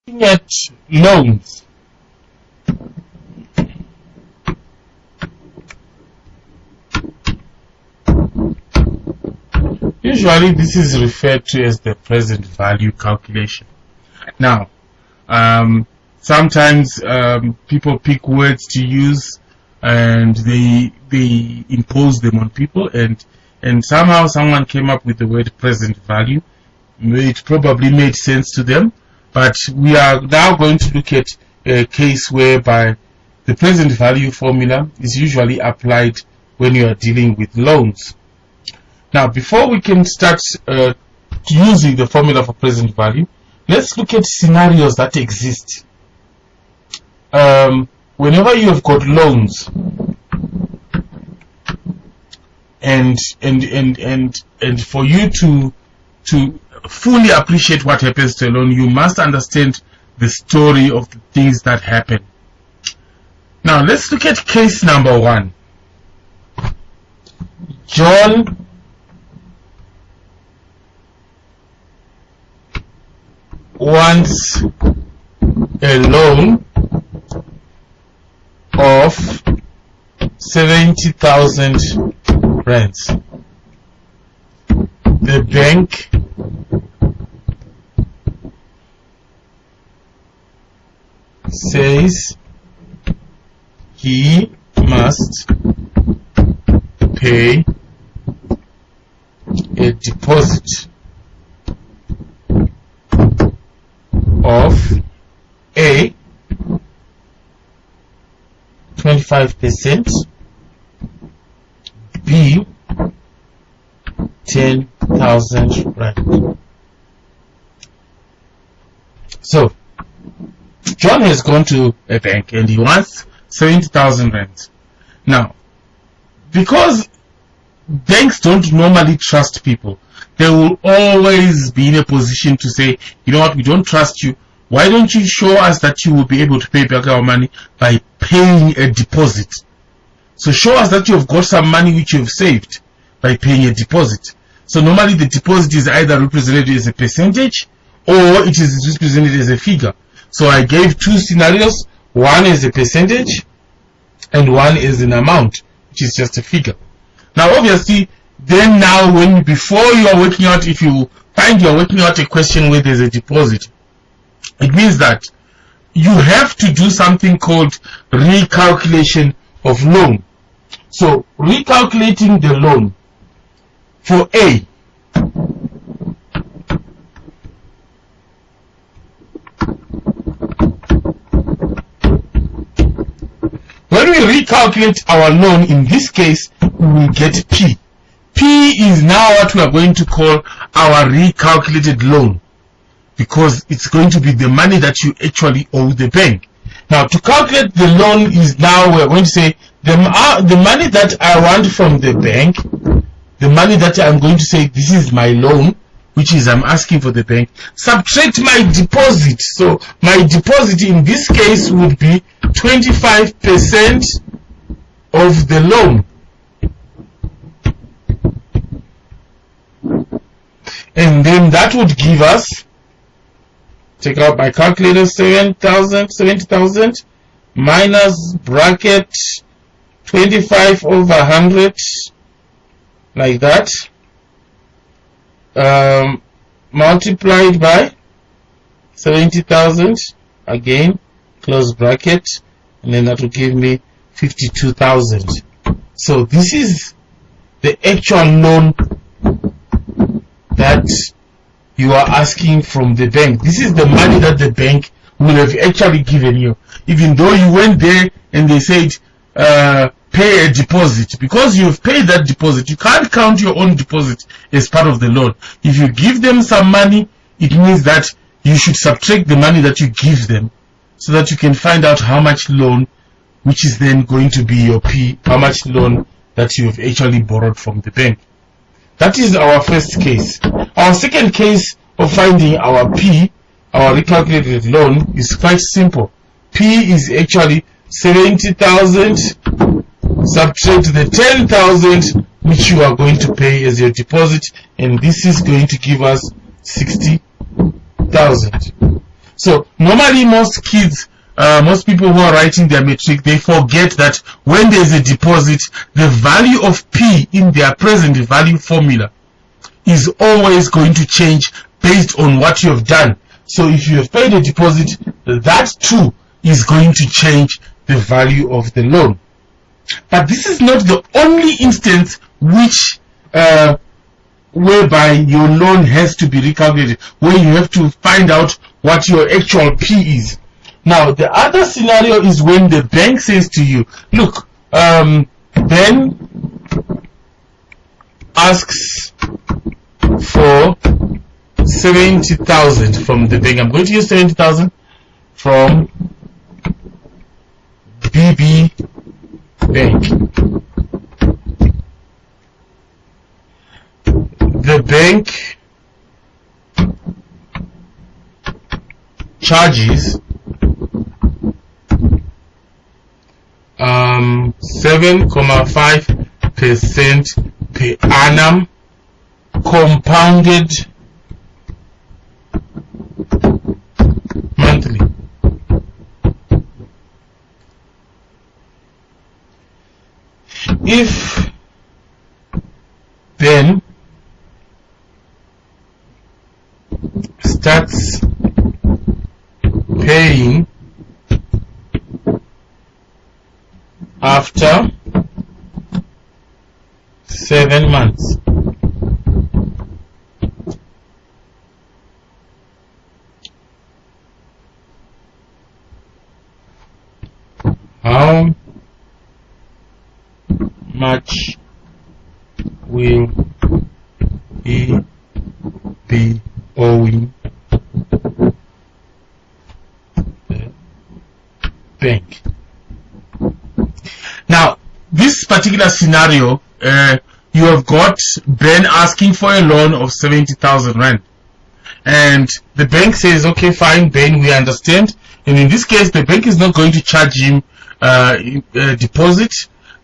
Looking at loans, usually this is referred to as the present value calculation. Now, sometimes people pick words to use and they impose them on people, and somehow someone came up with the word present value. It probably made sense to them, but we are now going to look at a case whereby the present value formula is usually applied when you are dealing with loans. Now, before we can start using the formula for present value, let's look at scenarios that exist. Whenever you have got loans and for you to fully appreciate what happens to a loan, you must understand the story of the things that happen. Now let's look at case number 1. John wants a loan of 70,000 rands. The bank says he must pay a deposit of A 25%, B 10,000 rand. So John has gone to a bank and he wants 70,000 rand. Now, because banks don't normally trust people, they will always be in a position to say, you know what, we don't trust you. Why don't you show us that you will be able to pay back our money by paying a deposit? So show us that you have got some money which you have saved by paying a deposit. So normally the deposit is either represented as a percentage or it is represented as a figure. So I gave 2 scenarios, one is a percentage and one is an amount, which is just a figure. Now obviously, then now when before you are working out, if you find you are working out a question where there's a deposit, it means that you have to do something called recalculation of loan. So recalculating the loan for A, when we recalculate our loan, in this case we will get P. P is now what we are going to call our recalculated loan, because it's going to be the money that you actually owe the bank. Now to calculate the loan is now we're going to say the money that I want from the bank, the money that I'm going to say this is my loan, which is I'm asking for the bank, subtract my deposit. So my deposit in this case would be 25% of the loan. And then that would give us, take out my calculator, 70,000 minus bracket 25 over 100, like that, multiplied by 70,000, again close bracket, and then that will give me 52,000. So this is the actual loan that you are asking from the bank. This is the money that the bank will have actually given you, even though you went there and they said pay a deposit. Because you've paid that deposit, you can't count your own deposit as part of the loan. If you give them some money, it means that you should subtract the money that you give them, so that you can find out how much loan, which is then going to be your P, how much loan that you have actually borrowed from the bank. That is our first case. Our second case of finding our P, our recalculated loan, is quite simple. P is actually 70,000 subtract the 10,000 which you are going to pay as your deposit, and this is going to give us 60,000. So normally most kids, most people who are writing their matric, they forget that when there's a deposit, the value of P in their present value formula is always going to change based on what you have done. So if you have paid a deposit, that too is going to change the value of the loan. But this is not the only instance which whereby your loan has to be recalculated, where you have to find out what your actual P is. Now the other scenario is when the bank says to you, look, Ben asks for 70,000 from the bank. I'm going to use 70,000 from BB Bank. The bank charges 7.5% per annum compounded monthly. If Ben starts paying after 7 months, how much will he be owing the bank? Now, this particular scenario, you have got Ben asking for a loan of 70,000 rand, and the bank says, okay, fine, Ben, we understand. And in this case, the bank is not going to charge him a deposit.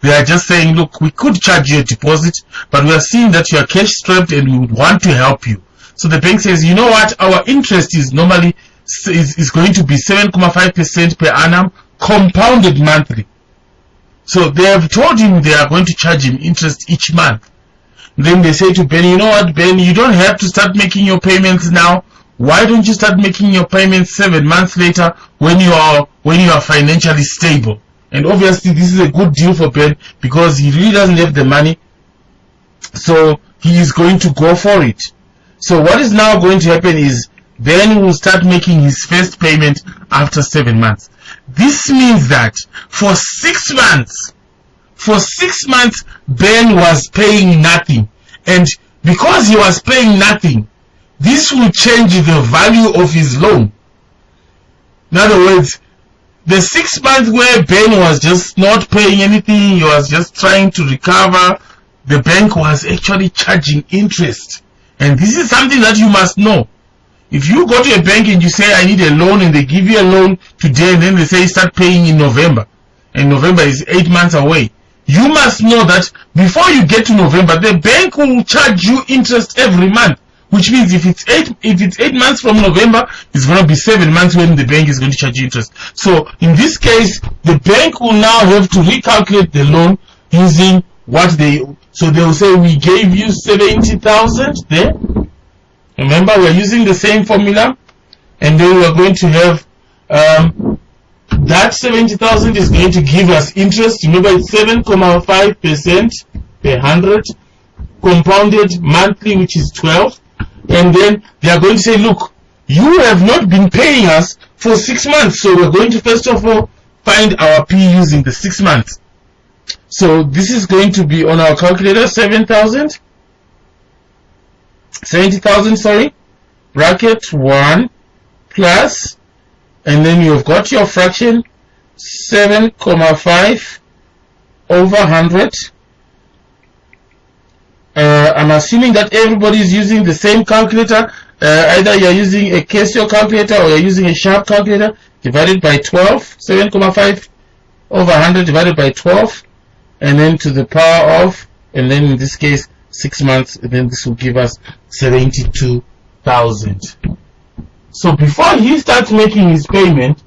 They are just saying, look, we could charge you a deposit, but we are seeing that you are cash strapped and we would want to help you. So the bank says, you know what, our interest is normally is going to be 7.5% per annum compounded monthly. So they have told him they are going to charge him interest each month. Then they say to Ben, you know what, Ben, you don't have to start making your payments now. Why don't you start making your payments 7 months later when you are financially stable? And obviously this is a good deal for Ben because he really doesn't have the money, so he is going to go for it. So what is now going to happen is Ben will start making his first payment after 7 months. This means that for 6 months, Ben was paying nothing, and because he was paying nothing, this will change the value of his loan. In other words, the 6 months where Ben was just not paying anything, he was just trying to recover, the bank was actually charging interest. And this is something that you must know. If you go to a bank and you say, I need a loan, and they give you a loan today, and then they say start paying in November, and November is 8 months away, you must know that before you get to November, the bank will charge you interest every month. Which means if it's 8 months from November, it's going to be 7 months when the bank is going to charge you interest. So in this case, the bank will now have to recalculate the loan using what so they will say, we gave you 70,000 there. Remember, we're using the same formula, and then we're going to have that 70,000 is going to give us interest. Remember, it's 7.5% per 100 compounded monthly, which is 12. And then they are going to say, look, you have not been paying us for 6 months, so we're going to first of all find our P using the 6 months. So this is going to be on our calculator, 70,000, sorry, bracket 1 plus, and then you've got your fraction 7.5 over 100. I'm assuming that everybody is using the same calculator. Either you're using a Casio calculator or you're using a Sharp calculator. Divided by 12, 7.5 over 100 divided by 12, and then to the power of, and then in this case 6 months, and then this will give us 72,000. So before he starts making his payment,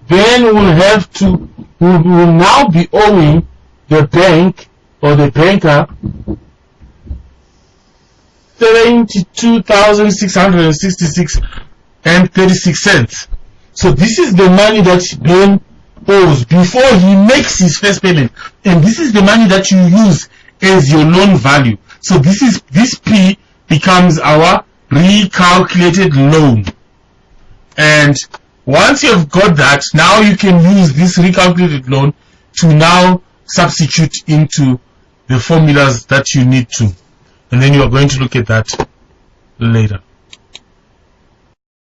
then we'll now be owing the bank or the banker 72,666 and 36 cents. So this is the money that Ben owes before he makes his first payment, and this is the money that you use as your loan value. So this P becomes our recalculated loan. And once you've got that, now you can use this recalculated loan to now substitute into the formulas that you need to. And then you are going to look at that later.